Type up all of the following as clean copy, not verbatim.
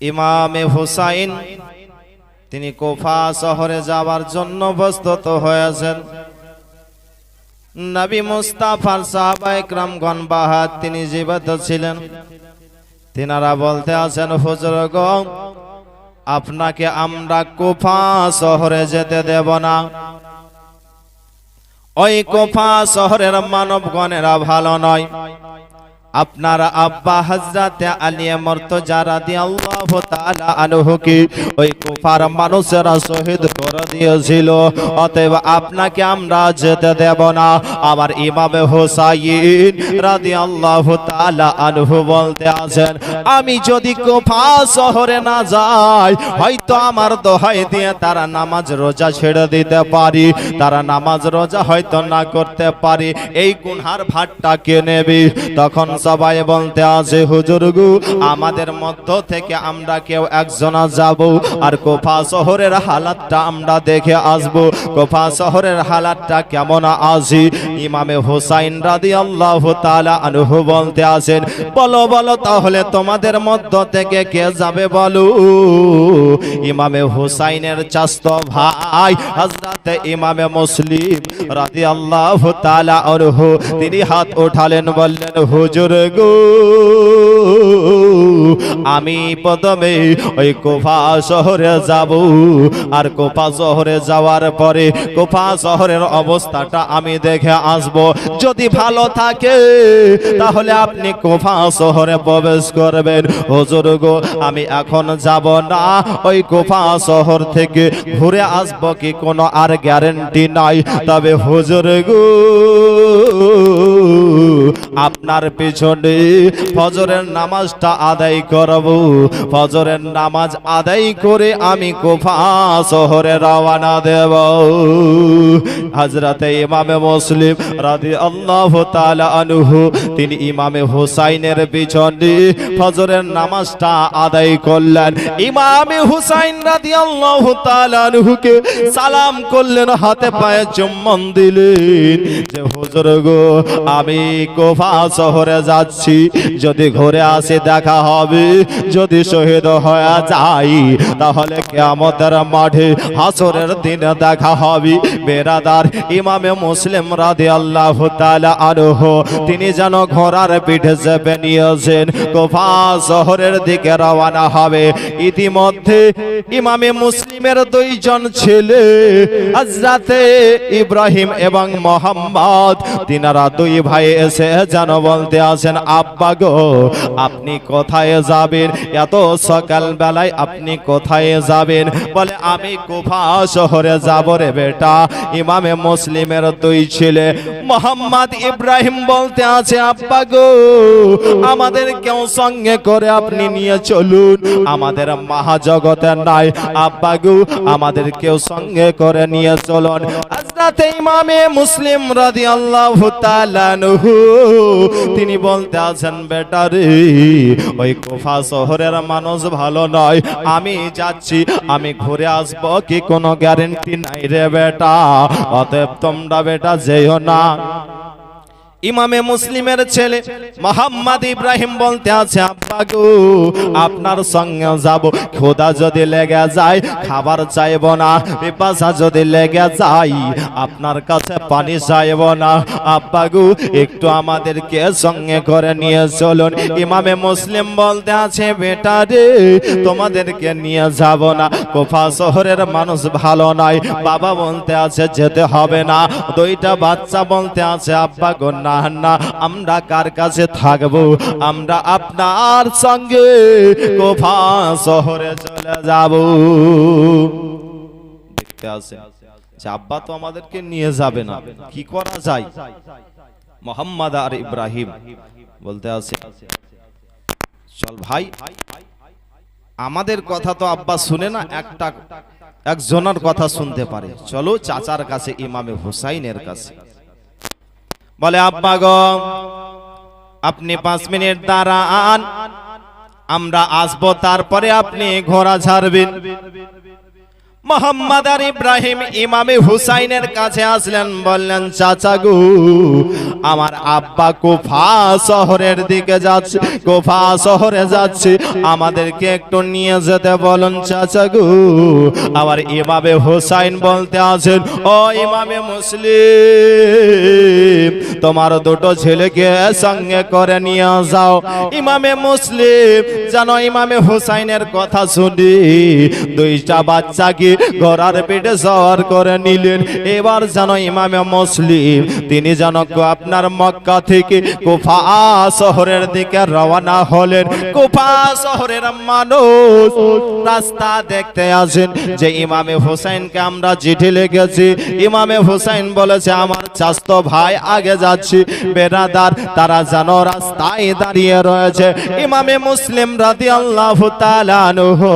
ইমামে হুসাইন তিনি কুফা শহরে যাওয়ার জন্য প্রস্তুত হয়েছেন। নবী মুস্তাফার সাহাবায়ে কেরামগণ বাহাত তিনি জীবিত ছিলেন। তিনারা বলতে আছেন, হুজুর গো, আপনাকে আমরা কুফা শহরে যেতে দেব না। ওই কুফা শহরের মানবগণেরা ভালো নয়। আপনার আব্বা হযরত আলী মুর্তজা রাদিয়াল্লাহু তাআলা আনহুকে ওই কুফার মানুষেরা শহীদ করে দিয়েছিল, অতএব আপনাকে আমরা যেতে দেব না। আমার ইমামে হুসাইন রাদিয়াল্লাহু তাআলা আনহু বলতে আছেন, আমি যদি কুফা শহরে না যাই, হয়তো আমার দোহাই দিয়ে তারা নামাজ রোজা ছেড়ে দিতে পারি, তারা নামাজ রোজা হয়তো না করতে পারি, এই গুনহার ভারটা কে নেবে? তখন সবাই বলতে আছে, হুজুর গো, আমাদের মধ্য থেকে আমরা কেউ একজনা যাব আর কুফা শহরের হালাতটা আমরা দেখে আসব। কুফা শহরের হালাতটা কেমন আছে? ইমামে হুসাইন রাদিয়াল্লাহু তাআলা আনহু বলতে আছেন, বলো বলো তাহলে তোমাদের মধ্য থেকে কে যাবে বলো? ইমামে হুসাইনের চাচতো ভাই হযরত ইমামে মুসলিম রাদিয়াল্লাহু তাআলা আনহু তিনি হাত উঠালেন, বললেন, হুজুর গো, আমি প্রথমে ওই কুফা শহরে যাব, আর কুফা শহরে যাওয়ার পরে কুফা শহরের অবস্থাটা আমি দেখে আসব। যদি ভালো থাকে তাহলে আপনি কুফা শহরে প্রবেশ করবেন। হুজুর গো, আমি এখন যাব না, ওই কুফা শহর থেকে ঘুরে আসব কি কোনো আর গ্যারান্টি নাই। তবে হুজুর গো, আপনার পিছনে ফজরের নামাজটা আদায় করব, ফজরের নামাজ আদায় করে আমি কুফা শহরে রওনা দেব। হযরতে ইমামে মুসলিম রাদিয়াল্লাহু তাআলা আনহু তিনি ইমামে হুসাইনের পিছনে ফজরের নামাজটা আদায় করলেন। ইমামে হুসাইন রাদিয়াল্লাহু তাআলা আনহুকে সালাম করলেন, হাতে পায়ে চুম্বন দিলেন যে, হুজুর গো, আমি কুফা শহরে যাচ্ছি, যদি ঘুরে আসে দেখা হবে, যদি শহীদ হয়ে যাই তাহলে কিয়ামতের মাঠে হাসরের দিনে দেখা হবে। বেরাদার, ইমামে মুসলিম রাদিয়াল্লাহু তাআলা আনহু তিনি যেন ঘোড়ার পিঠে চেপে নিয়েছেন, কুফা শহরের দিকে রওনা হবে। ইতিমধ্যে ইমামে মুসলিমের দুইজন ছেলে হযরতে ইব্রাহিম এবং মুহাম্মদ তিনারা দুই ভাই এসে যেন বলতে আছেন, আব্বা গো, আপনি কোথায় যাবেন? এত সকাল বেলায় আপনি কোথায় যাবেন? বলে, আমি কুফা শহরে যাব রে বেটা। ইমামে মুসলিমের দুই ছেলে মুহাম্মদ ইব্রাহিম বলতে আছে, আব্বা গো, আমাদের কেউ সঙ্গে করে আপনি নিয়ে চলুন, আমাদের মহাজগতে নাই, আব্বা গো, আমাদের কেউ সঙ্গে করে নিয়ে চলুন। হযরত ইমামে মুসলিম রাদিয়াল্লাহু তাআলা আনহু তিনি বলতে আছেন, বেটা রে, ওই কুফা শহরের মানুষ ভালো নয়, আমি যাচ্ছি, আমি ঘুরে আসব কি কোনো গ্যারান্টি নাই রে বেটা, অতএব তোমরা বেটা যেও না। ইমামে মুসলিমের ছেলে মুহাম্মদ ইব্রাহিম বলতে আছে, আব্বা গো, আপনার সঙ্গে যাব, ক্ষুধা যদি লেগে যায় খাবার চাইব না, পিপাসা যদি লেগে যায় আপনার কাছে পানি চাইব না, আব্বা গো, একটু আমাদেরকে সঙ্গে করে নিয়ে চলুন। ইমামে মুসলিম বলতে আছে, বেটা রে, তোমাদেরকে নিয়ে যাব না, কুফা শহরের মানুষ ভালো নয়। বাবা বলতে আছে, যেতে হবে না। দুইটা বাচ্চা বলতে আছে, আব্বা গো, না না, আমরা কার কাছে থাকবো? আমরা আপনার সঙ্গে কুফা শহরে চলে যাব। দেখতে আছে আব্বা তো আমাদেরকে নিয়ে যাবে না, কি করা যায়? মুহাম্মদ আর ইব্রাহিম বলতে আছে, চল ভাই, আমাদের কথা তো আব্বা শুনে না, একজনের কথা শুনতে পারে, চলো চাচার কাছে, ইমামে হুসাইনের কাছে। বলে, আব্বা গো, আপনি 5 মিনিট দাঁড়ান, আমরা আসবো, তারপরে আপনি ঘোড়া ছাড়বেন। মুহাম্মদ আর ইব্রাহিম ইমামে হুসাইনের কাছে আসলেন, বললেন, চাচা গো, আমার আব্বা কুফা শহরের দিকে যাচ্ছে, কুফা শহরে যাচ্ছে, আমাদেরকে একটু নিয়ে যেতে বলুন চাচা গো। আবার ইমামে হুসাইন বলতে আছেন, ও ইমামে মুসলিম, তোমার দুটো ছেলেকে সঙ্গে করে নিয়ে যাও। ইমামে মুসলিম জানো ইমামে হুসাইনের কথা শুনি দুইটা বাচ্চাকে ঘোড়ার পিঠে সওয়ার করে নিলেন। এবার জানো ইমামে মুসলিম তিনি জানো আপনার মক্কা থেকে কুফা শহরের দিকে রওনা হলেন। কুফা শহরের মানুষ রাস্তা দেখতে আসেন যে ইমামে হুসাইনকে আমরা চিঠি লিখেছি। ইমামে হুসাইন বলেছে আমার চাচতো ভাই আগে যাচ্ছে। বেরাদার তারা জানো রাস্তায় দাঁড়িয়ে রয়েছে। ইমামে মুসলিম রাদিয়াল্লাহু তাআলা আনহু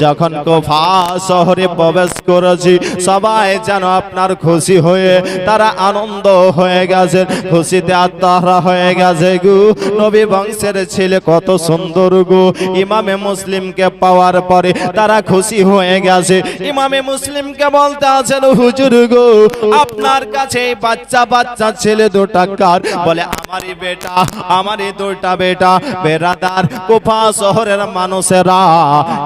যখন কুফা শহরে প্রবেশ করেছি, সবাই যেন আপনার খুশি হয়ে তারা আনন্দ হয়ে গেছে, খুশিতে আত্মহারা হয়ে গেছে গো। নবী বংশের ছেলে কত সুন্দর গো। ইমামে মুসলিমকে পাওয়ার পরে তারা খুশি হয়ে গেছে। ইমামে মুসলিমকে বলতে আছেন হুজুর গো আপনার কাছে এই বাচ্চা বাচ্চা ছেলে দুটা কার? বলে আমারই বেটা, আমারই দুটা বেটা। বেরাদার কুফা শহরের মানুষেরা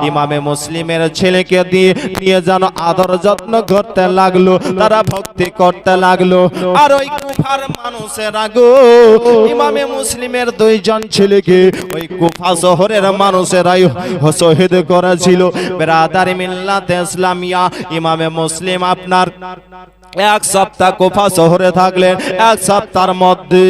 ইমামে মুসলিমের ছেলেকে দিয়ে নিয়ে যেন আদর যত্ন করতে লাগলো, তারা ভক্তি করতে লাগলো। আর ওই কুফার মানুষেরা গো ইমামে মুসলিমের দুইজন ছেলেকে ওই কুফা শহরের মানুষেরাই শহীদ করেছিল। বেরাদারি মিল্লাতে ইসলামিয়া ইমামে মুসলিম আপনার এক সপ্তাহ কুফা শহরে থাকলেন। এক সপ্তাহের মধ্যে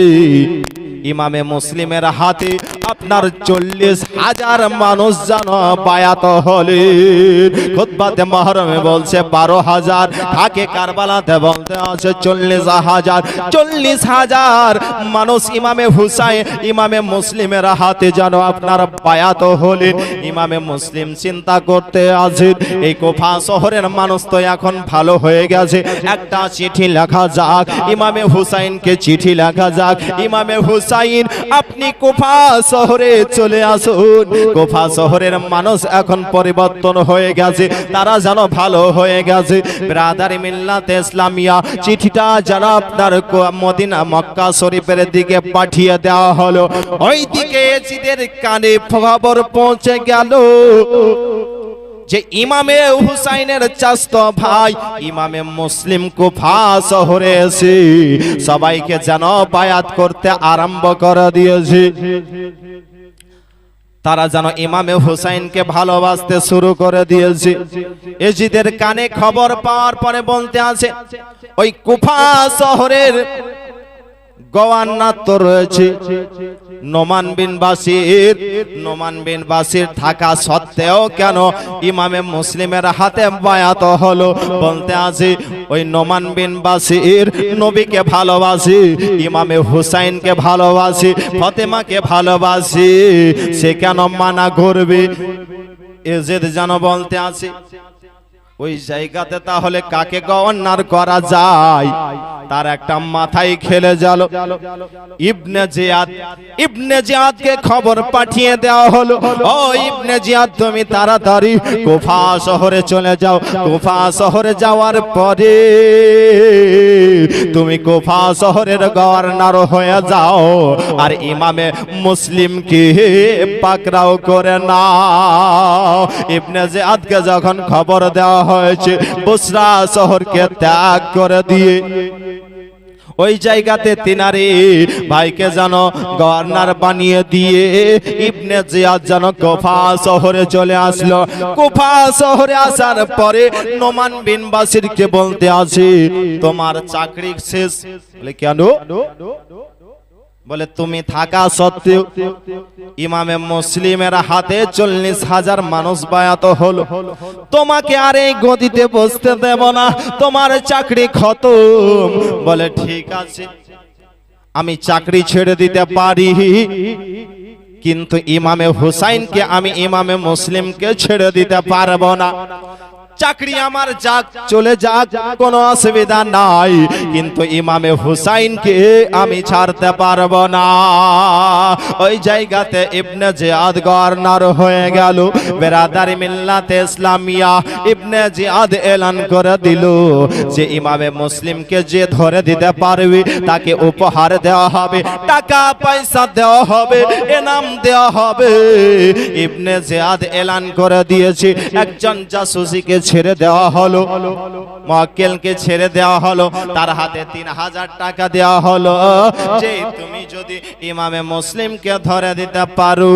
ইমামে মুসলিমের হাতে আপনার 40,000 মানুষ যেন বায়াত হলেন। খুতবাতে মুহররমে বলছে 12,000, ঢাকে কারবালাতে বলতে আছে 40,000। 40,000 মানুষ ইমামে হুসাইন ইমামে মুসলিমের হাতে যেন আপনার বায়াত হলেন। ইমামে মুসলিম চিন্তা করতে আছেন এই কুফা শহরের মানুষ তো এখন ভালো হয়ে গেছে, একটা চিঠি লেখা যাক, ইমামে হুসাইনকে চিঠি লেখা যাক। ইমামে হুসাইন আপনি কুফা শহরে চলে আসুন। কুফা শহরের মানুষ এখন পরিবর্তন হয়ে গেছে, তারা যেন ভালো হয়ে গেছে। ব্রাদারি মিল্লাতে ইসলামিয়া চিঠিটা যেন আপনার মদিনা মক্কা শরীফের দিকে পাঠিয়ে দেওয়া হলো। ওই দিকে এজিদের কানে খবর পৌঁছে গেল যে ইমামে হুসাইনের চাচতো ভাই ইমামে মুসলিম কুফা শহরে এসে সবাইকে যেন বায়াত করতে আরম্ভ করে দিয়েছে। তারা যেন ইমামে হুসাইনকে ভালোবাসতে শুরু করে দিয়েছে। এজিদের কানে খবর পাওয়ার পরে বলতে আছে ওই কুফা শহরের গভর্নর তো রয়েছে নোমান বিন বাসির থাকা সত্ত্বেও কেন ইমামে মুসলিমের হাতে বায়াত হলো? বলতে আছে ওই নোমান বিন বাসির নবীকে ভালোবাসি, ইমামে হুসাইনকে ভালোবাসি, ফাতেমাকে ভালোবাসি, সে কেন মানা করবে? এজেদ যেন বলতে আছে ওই জায়গাতে তাহলে কাকে গভর্নর করা যায়? তার একটা মাথায় খেলে গেল। ইবনে জিয়াদকে খবর পাঠিয়ে দেওয়া হলো, ও ইবনে জিয়াদ তুমি তাড়াতাড়ি কুফা শহরে চলে যাও। কুফা শহরে যাওয়ার পরে তুমি কুফা শহরের গভর্নর হয়ে যাও আর ইমামে মুসলিমকে পাকড়াও করে নাও। ইবনে জিয়াদকে যখন খবর দেওয়া হয়েছে বুসরা শহরকে ত্যাগ করে দিয়ে ওই জায়গাতে তিনারে ভাইকে যেন গভর্নর বানিয়ে দিয়ে ইবনে জিয়াদ যেন কুফা শহরে চলে আসলো। কুফা শহরে আসার পরে নোমান বিন বাসিরকে বলতে আছে তোমার চাকরি শেষ। বলে কেন? বলে তুমি থাকা সত্ত্বেও ইমামে মুসলিমের হাতে 40,000 মানুষ বায়াত হলো, তোমাকে আর এই গদিতে বসতে দেব না, তোমার চাকরি খতম। বলে ঠিক আছে আমি চাকরি ছেড়ে দিতে পারি, কিন্তু ইমামে হুসাইনকে আমি ইমামে মুসলিমকে ছেড়ে দিতে পারবো না। চাকরি আমার যাক, চলে যাক, কোনো অসুবিধা নাই, কিন্তু ইমামে হুসাইনকে আমি ছাড়তে পারবো না। ওই জায়গাতে ইবনে জিয়াদ গভর্নর হয়ে গেল। বেরাদারি মিল্লাতে ইসলামিয়া ইবনে জিয়াদ এলান করে দিল যে ইমামে মুসলিমকে যে ধরে দিতে পারবে তাকে উপহার দেওয়া হবে, টাকা পয়সা দেওয়া হবে, এনাম দেওয়া হবে। ইবনে জিয়াদ এলান করে দিয়েছে, একজন জাসুসিকে ছেড়ে দেওয়া হলো, মুআক্কেলকে ছেড়ে দেওয়া হলো, তার হাতে 3000 টাকা দেওয়া হলো যে তুমি যদি ইমামে মুসলিমকে ধরে দিতে পারো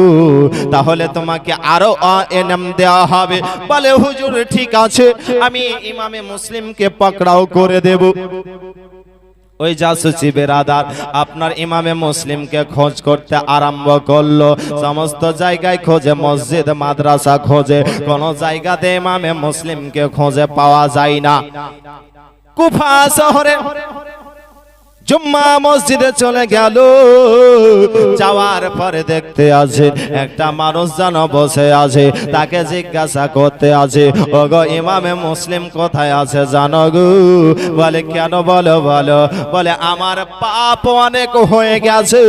তাহলে তোমাকে আরো এনাম দেওয়া হবে। বলে হুজুর ঠিক আছে, আমি ইমামে মুসলিমকে পাকড়াও করে দেব। ওই জাসুসি বেরাদার আপনার ইমামে মুসলিমকে খোঁজ করতে আরম্ভ করলো। সমস্ত জায়গায় খোঁজে, মসজিদ মাদ্রাসা খোঁজে, কোন জায়গাতে ইমামে মুসলিমকে খোঁজে পাওয়া যায় না। কুফা শহরে জুম্মা মসজিদে চলে গেল। যাওয়ার পরে দেখতে আছে একটা মানুষ যেন বসে আছে, তাকে জিজ্ঞাসা করতে আছে, ওগো ইমামে মুসলিম কোথায় আছে জানো গো? বলে কেন? বলো বলো। বলে আমার পাপ অনেক হয়ে গেছে,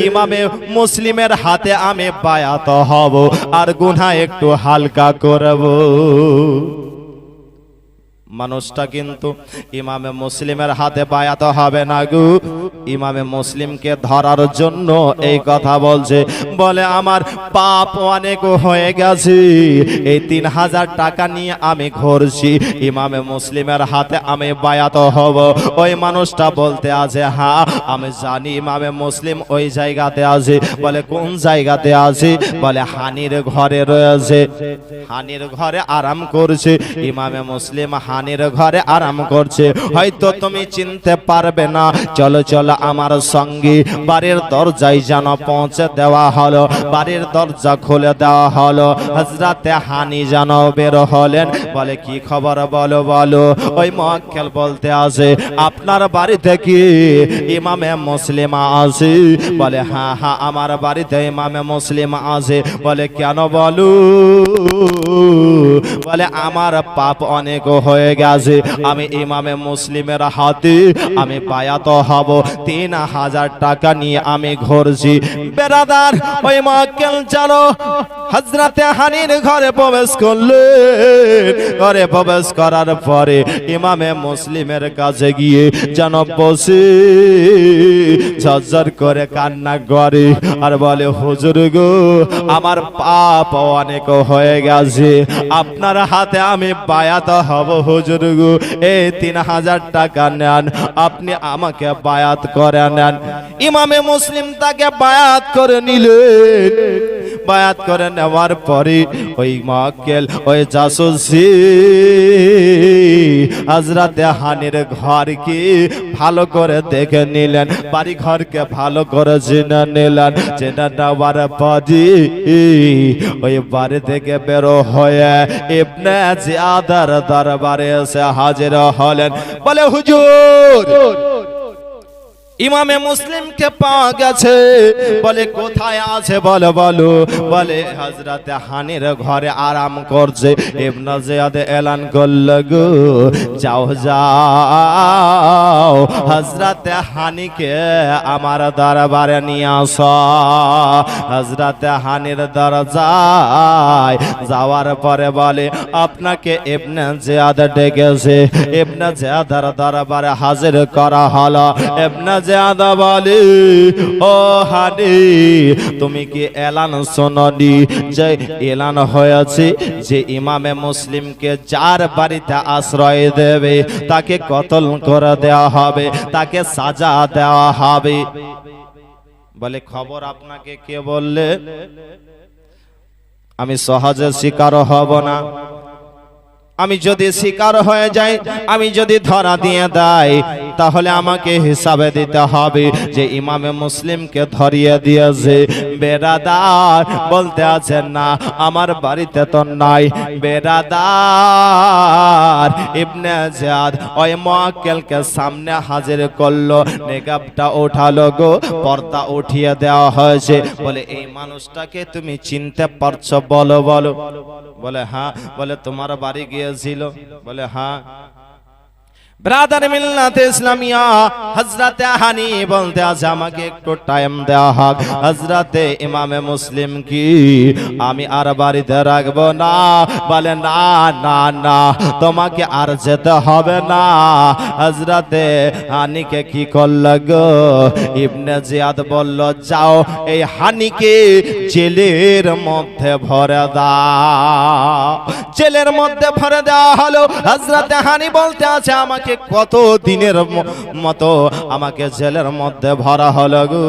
ইমামে মুসলিমের হাতে আমি বায়াত হব আর গুনাহ একটু হালকা করব। মানুষটা কিন্তু ইমামে মুসলিমের হাতে বায়াত হবে না গো, ইমামে মুসলিমকে ধরার জন্য এই কথা বলছে। বলে আমার পাপ অনেক হয়ে গেছে, এই 3000 টাকা নিয়ে আমি ঘুরছি, ইমামে মুসলিমের হাতে আমি বায়াত হব। ওই মানুষটা বলতে আছে, হ্যাঁ আমি জানি ইমামে মুসলিম ওই জায়গাতে আছে। বলে কোন জায়গাতে আছে? বলে হানির ঘরে রয়েছে, হানির ঘরে আরাম করছে। ইমামে মুসলিম হানির ঘরে আরাম করছে, হয়তো তুমি চিনতে পারবে না, চলো চলো আমার সঙ্গে। বাড়ির দরজায় যেন পৌঁছে দেওয়া হলো, বাড়ির দরজা খুলে দেওয়া হলো। হযরতে হানি যেন বের হলেন। বলে কি খবর বলো বলো। ওই মুআক্কেল বলতে আছে, আপনার বাড়িতে কি ইমামে মুসলিম আছে? বলে হ্যাঁ হ্যাঁ আমার বাড়িতে ইমামে মুসলিম আছে। বলে কেন বলো? বলে আমার পাপ অনেক হয়ে গেছে, আমি ইমামে মুসলিমের হাতে আমি বায়াত হব, 3000 টাকা নিয়ে আমি ঘুরছি। বেরাদার ওই মুআক্কেল জানো হযরতে হানির ঘরে প্রবেশ করলেন। ঘরে প্রবেশ করার পরে ইমামে মুসলিমের কাছে গিয়ে যেন বসে ঝরঝর করে কান্না করে আর বলে, হুজুর গো আমার পাপ অনেক হয়ে গেছে, আপনার হাতে আমি বায়াত হব হুজুর গো, এই 3000 টাকা নেন, আপনি আমাকে বায়াত করে নেন। ইমামে মুসলিম তাকে বায়াত করে নিলেন। বায়াত করে নেওয়ার পরে ওই মুআক্কেল ওই জাসুসি হযরতে হানির ঘরকে ভালো করে দেখে নিলেন, বাড়ি ঘরকে ভালো করে জেনে নিলেন। জেনে নেওয়ার পরে ওই বাড়ি থেকে বের হয়ে ইবনে জিয়াদের দরবারে এসে হাজির হলেন। বলে হুজুর ইমামে মুসলিমকে পাওয়া গেছে। বলে কোথায় আছে বলো বলো। বলে হযরতে হানির ঘরে আরাম করছে। ইবনে জিয়াদ এলান করল, গো যাও যাও হযরতে হানিকে আমার দরবারে নিয়ে আসো। হযরতে হানির দরজায় যাওয়ার পরে বলে, আপনাকে ইবনে জিয়াদ ডেকেছে। ইবনে জিয়াদের দরবারে হাজির করা হলো। ইবনে জিয়াদ বলে, ও হানি তুমি কি এলান শোনোনি যে এলান হয়েছে যে ইমামে মুসলিমকে যার বাড়িতে আশ্রয় দেবে তাকে কতল করে দেওয়া হবে, তাকে সাজা দেওয়া হবে। বলে খবর আপনাকে কে বললে? আমি সহজে শিকার হব না। আমি যদি শিকার হয়ে যাই, আমি যদি ধরা দিয়ে দেয়, তাহলে আমাকে হিসাবে দিতে হবে যে ইমামে মুসলিমকে ধরিয়ে দিয়েছে। বেরাদার বলতে আছেন না আমার বাড়িতে তো নাই। বেরাদার ইবনে জিয়াদ ওই মুআক্কেলকে সামনে হাজির করলো, নেকাবটা উঠালো গো, পর্দা উঠিয়ে দেওয়া হয়েছে। বলে এই মানুষটাকে তুমি চিনতে পারছো? বলো বলো। বলে হ্যাঁ। বলে তোমার বাড়ি গিয়ে গিয়েছিল? বলে হ্যাঁ। ব্রাদার মিল্লাতে ইসলামিয়া হযরতে হানি বলতে আছে আমাকে একটু টাইম দেওয়া হোক। হযরতে ইমামে মুসলিম কি আমি আর বাড়িতে রাখবো না? বলে না না না, তোমাকে আর যেতে হবে না। হযরতে হানিকে কি করলো গো? ইবনে জিয়াদ বলল যাও এই হানিকে জেলের মধ্যে ভরে দাও। জেলের মধ্যে ভরে দেওয়া হলো। হযরতে হানি বলতে আছে আমাকে কত দিনের মতো আমাকে জেলের মধ্যে ভরা হলো গো?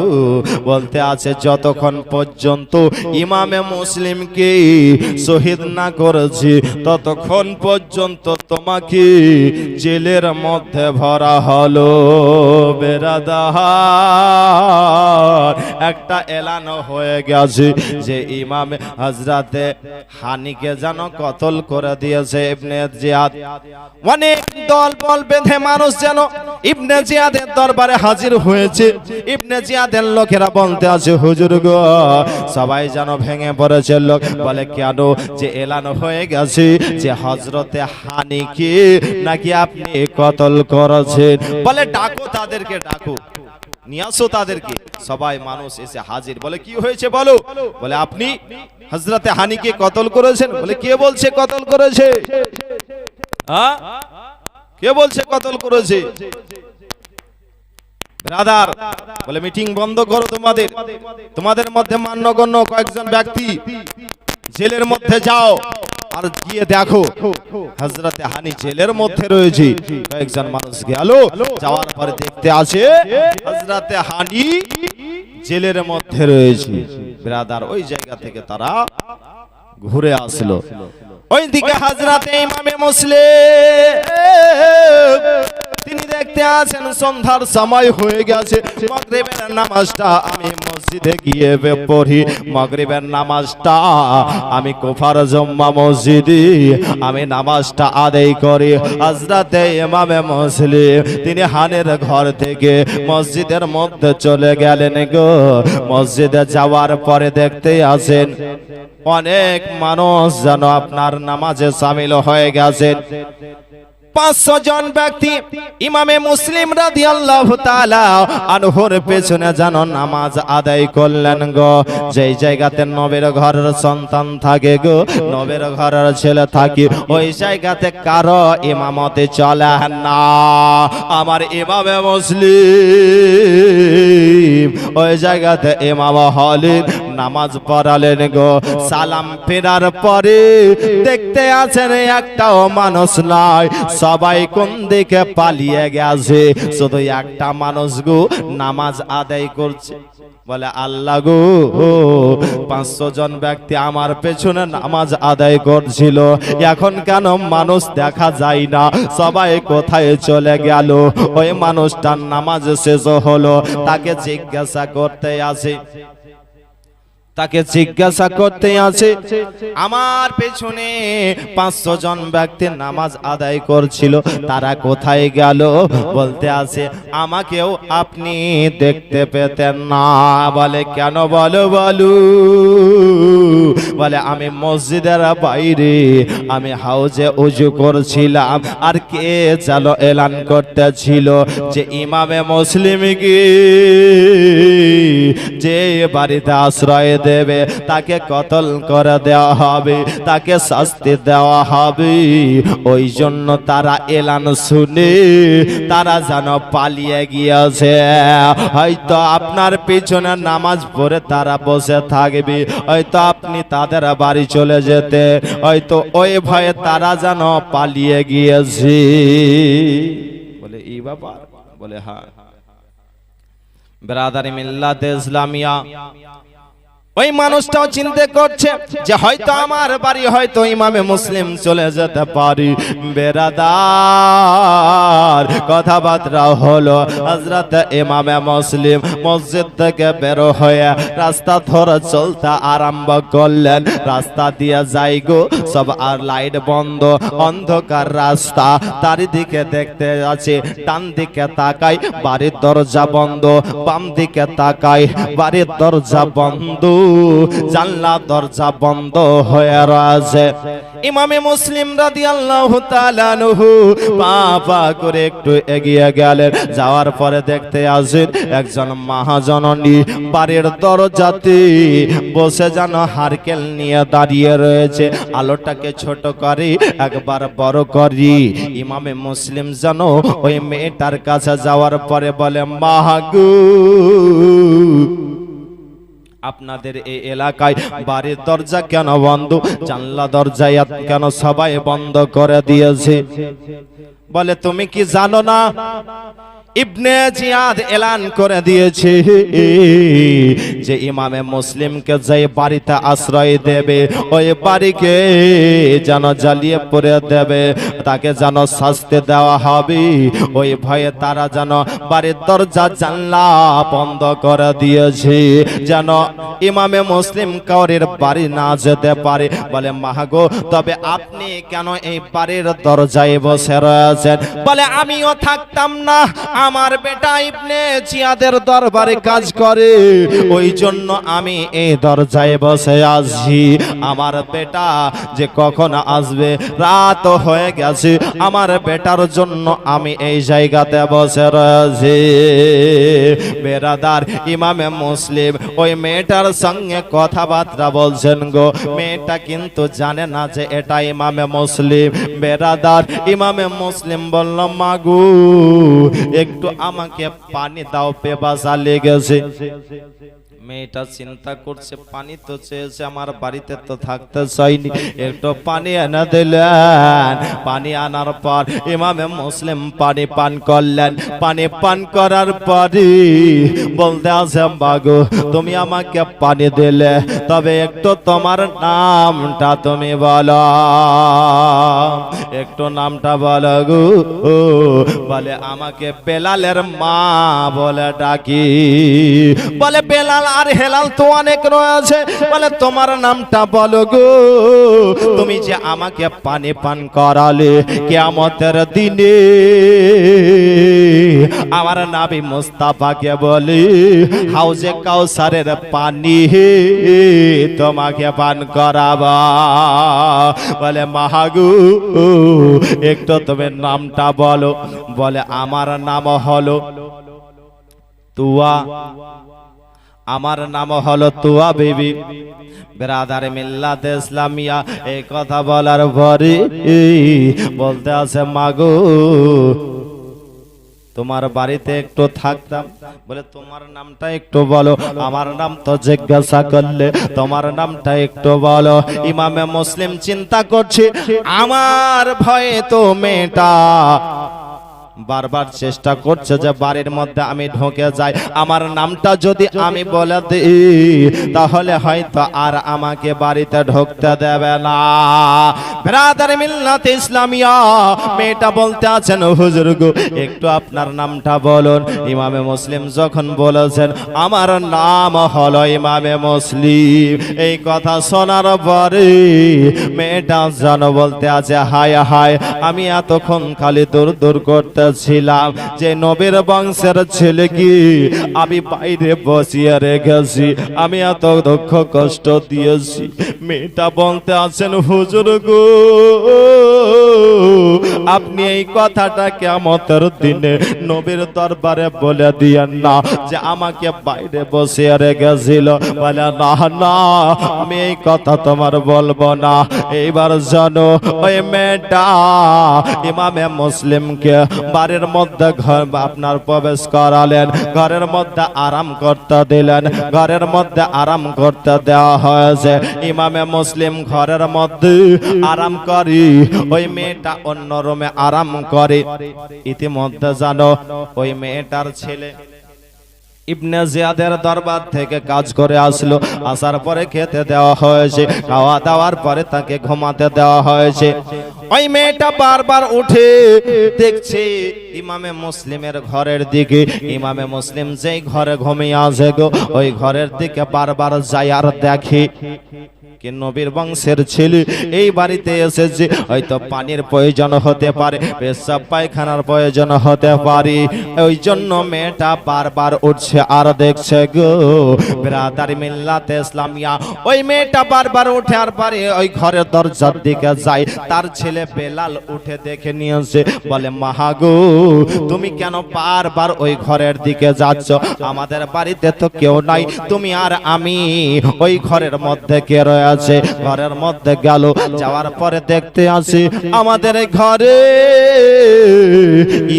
বলতে আছে যতক্ষণ পর্যন্ত ইমামে মুসলিমকে শহীদ না করেছি ততক্ষণ পর্যন্ত তোমাকে জেলের মধ্যে ভরা হলো। বেরাদার একটা এলান হয়ে গেছে যে ইমামে হযরতে হানিকে যেন কতল করে দিয়েছে ইবনে জিয়াদ। অনেক দল বল বেঁধে মানুষ যেন ইবনে জিয়াদের দরবারে হাজির হয়েছে। ইবনে জিয়াদের লোকেরা বলতে আছে হুজুর গো, সবাই যেন ভেঙে পড়েছে। লোক বলে কেন? যে এলান হয়ে গেছে যে হযরতে হানিকে নাকি আপনি কতল করেছেন। বলে ডাকো তাদেরকে, ডাকো, নিয়ে আসো তাদেরকে। সবাই মানুষ এসে হাজির। বলে কি হয়েছে বলো? বলে আপনি হযরতে হানিকে কতল করেছেন। বলে কে বলছে কতল করেছে? হ্যাঁ, কে বলছে কতল করেছে? ব্রাদার বলে মিটিং বন্ধ করো, তোমাদের মধ্যে মান্যগণ্য কয়েকজন ব্যক্তি জেলের মধ্যে যাও আর গিয়ে দেখো হযরতে হানি জেলের মধ্যে রয়েছে। কয়েকজন মানুষ গেল, যাওয়ার পরে দেখতে আসে হযরতে হানি জেলের মধ্যে রয়েছে। ব্রাদার ওই জায়গা থেকে তারা ঘুরে আসলো। ওইদিকে হযরতে ইমামে মুসলিম তিনি দেখতে আছেন সন্ধ্যার সময় হয়ে গেছে। মাগরিবের নামাজটা আমি মসজিদে গিয়ে পড়ি। মাগরিবের নামাজটা আমি কুফার জুম্মা মসজিদে আমি নামাজটা আদায় করি। হযরতে ইমামে মুসলিম তিনি হানের ঘর থেকে মসজিদের মধ্যে চলে গেলেন গো। মসজিদে যাওয়ার পরে দেখতে আছেন অনেক মানুষ যেন আপনার নামাজে শামিল হয়ে গেছেন। 500 জন ব্যক্তি ইমামে মুসলিম রাদিয়াল্লাহু তাআলা আনহুর পেছনে যেন নামাজ আদায় করলেন গো। যেই জায়গাতে নবীর ঘরের সন্তান থাকে গো, নবীর ঘরের ছেলে থাকে, ওই জায়গাতে কারো ইমামতে চলে না। আমার ইমামে মুসলিম ওই জায়গাতে ইমাম হলেন, নামাজ পড়ালেন গো। সালাম ফেরার পরে দেখতে আছেন একটাও মানুষ নাই, সবাই কোন দিকে পালিয়ে গেছে। শুধু একটা মানুষ গো নামাজ আদায় করছে। বলে আল্লাহ গো, 500 জন ব্যক্তি আমার পেছনে নামাজ আদায় করছিল, এখন কেন মানুষ দেখা যায় না? সবাই কোথায় চলে গেল? ওই মানুষটার নামাজ শেষ হলো, তাকে জিজ্ঞাসা করতে আসে, আমার পেছনে 500 জন ব্যক্তি নামাজ আদায় করছিল, তারা কোথায় গেল? বলতে আছে আমাকেও আপনি দেখতে পেতেন না। বলে কেন? বলো বলো। বলে আমি মসজিদের বাইরে আমি হাউজে উজু করছিলাম, আর কে যেন এলান করতেছিল যে ইমামে মুসলিমকে যে বাড়িতে আশ্রয় দেবে তাকে কতল করে দেওয়া হবে, তাকে শাস্তি দেওয়া হবে। ওই জন্য তারা এলান শুনে তারা যেন পালিয়ে গিয়েছে। হয়তো আপনার পিছনে নামাজ পড়ে তারা বসে থাকবে, হয়তো আপনি তাদের বাড়ি চলে যেতে, হয়তো ওই ভয়ে তারা যেন পালিয়ে গিয়েছে। বলে এই বাবা? বলে হ্যাঁ। ব্রাদারি মিল্লাতে ইসলামিয়া ওই মানুষটাও চিন্তা করছে যে হয়তো আমার বাড়ি হয়তো ইমামে মুসলিম চলে যেতে পারি। বেরাদার কথাবার্তা হলো, হযরত ইমামে মুসলিম মসজিদ থেকে বের হয়ে রাস্তা ধরে চলতে আরম্ভ করলেন। রাস্তা দিয়ে যাই গো, সব আর লাইট বন্ধ, অন্ধকার রাস্তা। চারিদিকে দেখতে আছে, ডান দিকে তাকাই বাড়ির দরজা বন্ধ, বাম দিকে তাকাই বাড়ির দরজা বন্ধ। জানলা দরজা বন্ধ হয়ে রয়েছে। ইমামে মুসলিম রাদিয়াল্লাহু তাআলা আনহু পা পা করে একটু এগিয়ে গেলেন। যাওয়ার পরে দেখতে আসেন একজন মহাজননী বাড়ির দরজাতে বসে যেন হারকেল নিয়ে দাঁড়িয়ে রয়েছে। আলোটাকে ছোট করি, একবার বড় করি। ইমামে মুসলিম যেন ওই মেয়েটার কাছে যাওয়ার পরে বলে, মাগো, আপনাদের এই এলাকায় বাড়ির দরজা কেন বন্ধ, জানলা দরজা কেন সবাই বন্ধ করে দিয়েছে? বলে, তুমি কি জানো না ইবনে জিয়াদ এলান করে দিয়েছে যে ইমামে মুসলিমকে যে বাড়িতে আশ্রয় দেবে ওই বাড়িকে যেন জ্বালিয়ে পুড়ে দেবে, তাকে যেন শাস্তি দেওয়া হবে। ওই ভয়ে তারা যেন বাড়ির দরজা জানলা বন্ধ করে দিয়েছে, যেন ইমামে মুসলিম কাউরের বাড়ি না যেতে পারে। বলে, মাগো, তবে আপনি কেন এই বাড়ির দরজায় বসে রয়েছেন? বলে, আমিও থাকতাম না, আমার বেটা ইবনে জিয়াদের দরবারে কাজ করে, ওই জন্য আমি এই দরজায় বসে আছি। আমার বেটা যে কখন আসবে, রাত হয়ে গেছে, আমার বেটার জন্য আমি এই জায়গাতে বসে রয়েছি। বেরাদার, ইমামে মুসলিম ওই মেয়েটার সঙ্গে কথাবার্তা বলছেন গো। মেয়েটা কিন্তু জানে না যে এটা ইমামে মুসলিম। বেরাদার, ইমামে মুসলিম বলল, মাগু, একটু আমাকে পানি দাও, পেপাসা লেগেছে। মেয়েটা চিন্তা করছে, পানি তো চেয়েছে, আমার বাড়িতে তো থাকতে চাইনি, একটু পানি এনে দিলেন। পানি আনার পর ইমামে মুসলিম পানি পান করলেন। পানি পান করার পরই বলতে আছে, বাগো, তুমি আমাকে পানি দিলে, তবে একটু তোমার নামটা তুমি বলো, একটু নামটা বলো গো। বলে, আমাকে বেলালের মা বলে ডাকি। বলে, বেলাল আর হেলাল তো অনেক রয়েছে, বলে তোমার নামটা বলো গো। তুমি যে আমাকে পানি পান করালে, কিয়ামতের দিনে আমার নবী মুস্তাফাকে বলি হাউজে কাউসারের পানি তোমাকে পান করাবা। বলে, মাহাগু, একটু তুমি নামটা বলো। বলে, আমার নাম হলো তুয়া, আমার নাম হলো তুয়া বিবি। বেরাদার মিল্লাত ইসলামিয়া এই কথা বলার পরে বলতে আছে, মাগো, তোমার বাড়িতে একটু থাকতাম। বলে, তোমার নামটা একটু বলো। আমার নাম তো জিজ্ঞাসা করলে, তোমার নামটা একটু বলো। ইমামে মুসলিম চিন্তা করছে, আমার ভয়ে তো মেয়েটা বারবার চেষ্টা করছে যে বাড়ির মধ্যে আমি ঢুকে যাই, আমার নামটা যদি আমি বলে দিই তাহলে হয়তো আর আমাকে বাড়িতে ঢুকতে দেবে না। ব্রাদার মিল্লাত ইসলামিয়া মেয়েটা বলতে আছেন, হুজুর গো, একটু আপনার নামটা বলুন। ইমামে মুসলিম যখন বলেছেন, আমার নাম হলো ইমামে মুসলিম, এই কথা শোনার পরে মেয়েটা যেন বলতে আছে, হায় হায়, আমি এতক্ষণ খালি দূর দূর করতে ছিলাম যে নবীর বংশের ছেলে কি আমি বাইরে বসিয়ে রেখেছি, আমি এত দুঃখ কষ্ট দিয়েছি। মেয়েটা বলতে আছেন, হুজুর গো, আপনি এই কথাটা কিয়ামতের দিনে নবীর দরবারে বলে দিয়েন না যে আমাকে বাইরে বসিয়ে রেখেছিল। বলে, না না, আমি এই কথা তোমার বলবো না। এইবার জানো, ওই মেয়েটা ইমামে মুসলিমকে বাড়ির মধ্যে ঘর আপনার প্রবেশ করালেন, ঘরের মধ্যে আরাম করতে দিলেন। ঘরের মধ্যে আরাম করতে দেওয়া হয়েছে। ইমামে মুসলিম ঘরের মধ্যে আরাম করি, ওই মেয়েটা অন্য রুমে আরাম করে। ইতিমধ্যে জানো, ওই মেয়েটার ছেলে ইবনে জিয়াদের দরবার থেকে কাজ করে আসলো। আসার পরে খেতে দেওয়া হয়েছে, খাওয়া দাওয়ার পরে তাকে ঘুমাতে দেওয়া হয়েছে। ওই মেয়েটা বারবার উঠে দেখছে ইমামে মুসলিমের ঘরের দিকে। ইমামে মুসলিম যেই ঘরে ঘুমিয়ে আছে গো, ওই ঘরের দিকে বারবার যায় আর দেখে কে নবীর বংশের ছেলে, এই বাড়িতে এসেছে, হয়তো পানির প্রয়োজন হতে পারে, পেশাব পায়খানার প্রয়োজন হতে পারে, ওই জন্য মেয়েটা বারবার উঠছে আর দেখছে গো ব্রাদার মিল্লাতে ইসলামিয়া। ওই মেয়েটা বারবার উঠে আর পারে ওই ঘরের দরজার দিকে যায়, তার ছেলে বেলাল উঠে দেখে নিয়েছে, বলে মাহা গো তুমি কেন বারবার ওই ঘরের দিকে যাচ্ছ? আমাদের বাড়িতে তো কেউ নাই, তুমি আর আমি, ওই ঘরের মধ্যে কে রয়েছে? ঘরের মধ্যে গেল, যাওয়ার পরে দেখতে আসি আমাদের ঘরে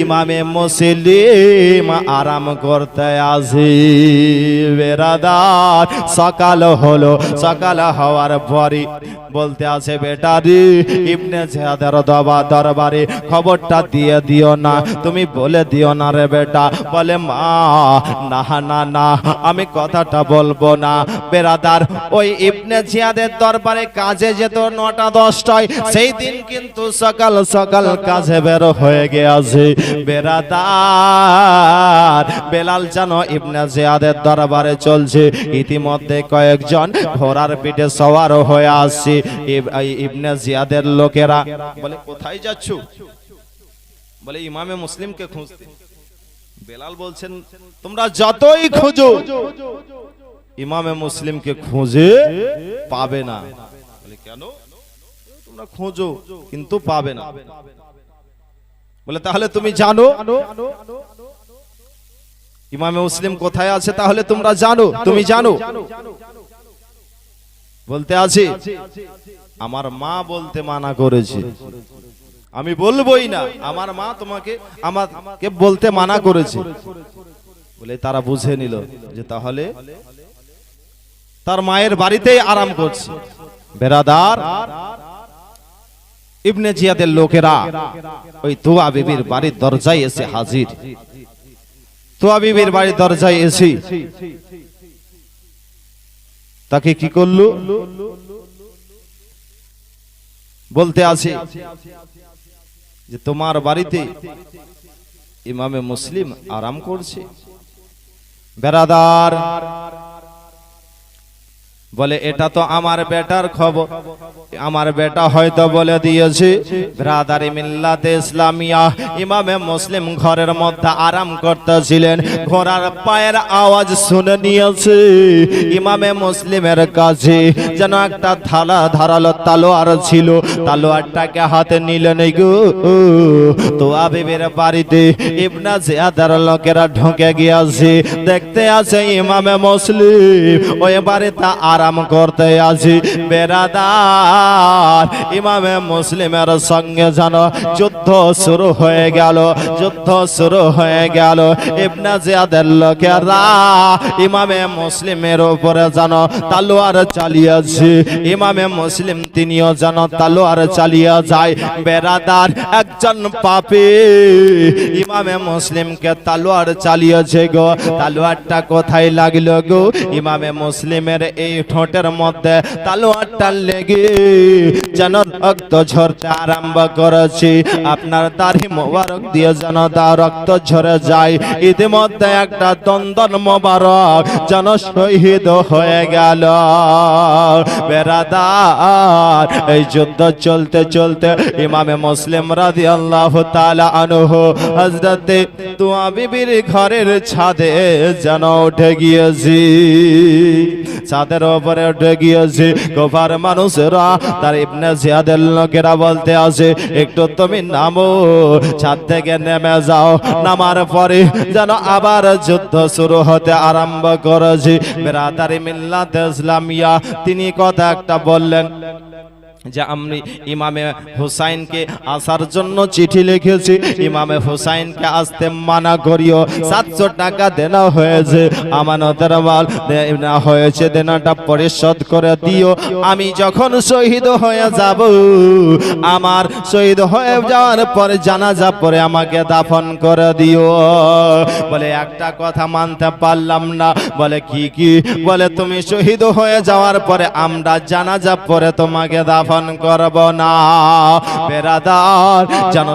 ইমামে মুসলিম আরাম করতে আসি। বেরাদার সকাল হলো, সকাল হওয়ার পরই বলতে আছে বেটারি ইবনে জিয়াদের দরবারে খবরটা দিয়ে দিও না, তুমি বলে দিও না রে বেটা। বলে মা না না না, আমি কথাটা বলবো না। বেরাদার ওই ইবনে জিয়াদের দরবারে কাজে যেত 9টা 10টায়, সেই দিন কিন্তু সকাল সকাল কাজে বের হয়ে গিয়েছে। বেরাদার বেলাল জানো ইবনে জিয়াদের দরবারে চলছে, ইতিমধ্যে কয়েকজন ঘোড়ার পিঠে সওয়ার হয়ে আসছে। ইবনে জিয়াদের লোকেরা বলে কোথায় যাচ্ছ? বলে ইমামে মুসলিমকে খুঁজতে। বেলাল বলছেন তোমরা যতই খোঁজো ইমামে মুসলিমকে খুঁজে পাবে না। বলে কেন? তোমরা খোঁজো কিন্তু পাবে না। বলে তাহলে তুমি জানো ইমামে মুসলিম কোথায় আছে? তাহলে তোমরা জানো, তুমি জানো? বলতে আছে আমার মা বলতে মানা করেছে, আমি বলবোই না, আমার মা তোমাকে আমাকে বলতে মানা করেছে। বলে তারা বুঝে নিল যে তাহলে তার মায়ের বাড়িতেই আরাম করছে। বেরাদার ইবনে জিয়াদের লোকেরা ওই তুয়া বিবির বাড়ির দরজায় এসে হাজির। তুয়া বিবির বাড়ির দরজায় এসে তাকে কি করলো? বলতে আছে যে তোমার বাড়িতে ইমামে মুসলিম আরাম করছে। বেরাদার বলে এটা তো আমার বেটার খবর, আমার বেটা হয়তো বলে দিয়েছে ব্রাদারি মিল্লাতে ইসলামিয়া ইমামে মুসলিম ঘরের মধ্যে আরাম করতেছিলেন, ঘোড়ার পায়ের আওয়াজ শুনে নিয়েছে। ইমামে মুসলিমের কাছে যেন একটা ধারালো তলোয়ার ছিল, তলোয়ারটাকে হাতে নিলেন গো। তো আবিবের বাড়িতে ইবনে জিয়াদের লোকেরা ঢুকে গিয়েছে, দেখতে আছে ইমামে মুসলিম ওই বাড়িতে আরাম করতে আসি। বেরাদার ইমামে মুসলিমের সঙ্গে যেন যুদ্ধ শুরু হয়ে গেল, যুদ্ধ শুরু হয়ে গেল। ইবনে জিয়াদের লোকেরা ইমামে মুসলিমের উপরে যেন তলোয়ার চালিয়েছে, ইমামে মুসলিম তিনিও যেন তলোয়ার চালিয়ে যায়। বেরাদার একজন পাপী ইমামে মুসলিমকে তলোয়ার চালিয়েছে গো। তলোয়ারটা কোথায় লাগলো গো? ইমামে মুসলিমের এই ঠোঁটের মধ্যে তলোয়ারটা লেগে যেন রক্ত ঝরতে আরম্ভ করেছে। আপনার দাড়ি মোবারক দিয়ে যেন রক্ত ঝরে যায়। ইতিমধ্যে একটা দন্দন মোবারক যেন শহীদ হয়ে গেল। বেরাদার এই যুদ্ধ চলতে চলতে ইমামে মুসলিম রাদিয়াল্লাহু তাআলা আনহু হযরতে তুয়া বিবির ঘরের ছাদে যেন উঠে গিয়েছে, ছাদের উপরে উঠে গিয়েছে। গোফার মানুষেরা তার ইবনে জিয়াদের লোকেরা বলতে আছে একটু তুমি নামো, ছাদ থেকে নেমে যাও। নামার পরে যেন আবার যুদ্ধ শুরু হতে আরম্ভ করেছে। বেরাদারি মিল্লাতে ইসলামিয়া তিনি কথা একটা বললেন যে আমি ইমামে হুসাইনকে আসার জন্য চিঠি লিখেছি, ইমামে হুসাইনকে আসতে মানা করিও। 700 টাকা দেনা হয়েছে, আমানতের মাল দেনা হয়েছে, দেনাটা পরিশোধ করে দিও। আমি যখন শহীদ হয়ে যাব, আমার শহীদ হয়ে যাওয়ার পরে জানাজা পরে আমাকে দাফন করে দিও। বলে একটা কথা মানতে পারলাম না। বলে কি কি? বলে তুমি শহীদ হয়ে যাওয়ার পরে আমরা জানাজা পরে তোমাকে দাফন করব না। বেরাদার যেন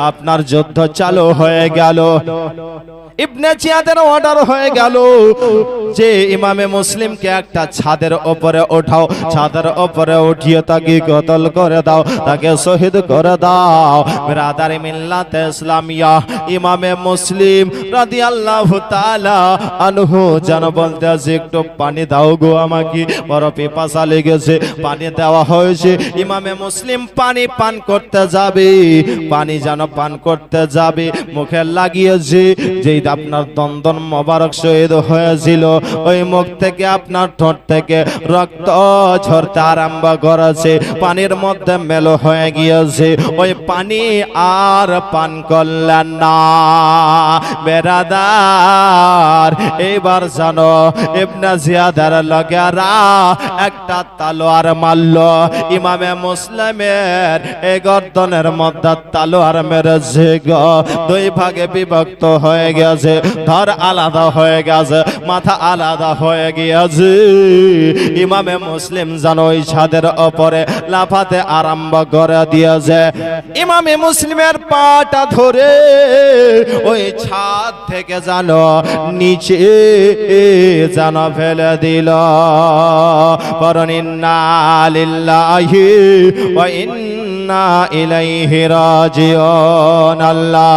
আপনার যুদ্ধ চালু হয়ে গেল। ইবনে জিয়াদের অর্ডার হয়ে গেল যে ইমামে মুসলিমকে একটা ছাদের উপরে ওঠাও, ছাদের উপরে উঠিয়ে তাকে কতল করে দাও, তাকে শহীদ করে দাও। বিরাদারি মিল্লাতে ইসলামিয়া ইমামে মুসলিম রাদিয়াল্লাহু তাআলা আনহু যেন বলতে আছে একটু পানি দাও গো আমাকে, বড় পিপাসা লেগেছে। পানি দেওয়া হয়েছে, ইমামে মুসলিম পানি পান করতে যাবে, পানি যেন পান করতে যাবে, মুখে লাগিয়েছে যেই আপনার দন্দন মোবারক শহীদ হয়েছিল, ওই মুখ থেকে আপনার ঠোঁট থেকে রক্ত ঝরতে আরম্ভ করেছে, পানির মধ্যে মেলো হয়ে গিয়েছে, ওই পানি আর পান করলেন না। বেরাদার এবার জানো ইবনে জিয়াদের লগেরা একটা তালোয়ার মারল, ইমামে মুসলিমের এই গর্দনের মধ্যে তালোয়ার মেরেছে গো, দুই ভাগে বিভক্ত হয়ে গেছে, ধর আলাদা হয়ে গেছে, মাথা আলাদা হয়ে গিয়েছে। ইমামে মুসলিম জানো ওই ছাদের উপরে লাফাতে আরম্ভ করে দিয়েছে, ইমামে মুসলিমের পাটা ধরে ওই ছাদ থেকে জানো নিচে জানো ফেলে দিল। পরন ইন্না লিল্লাহি ওয়া ইন্না ইলাইহি রাজিউন। আল্লাহ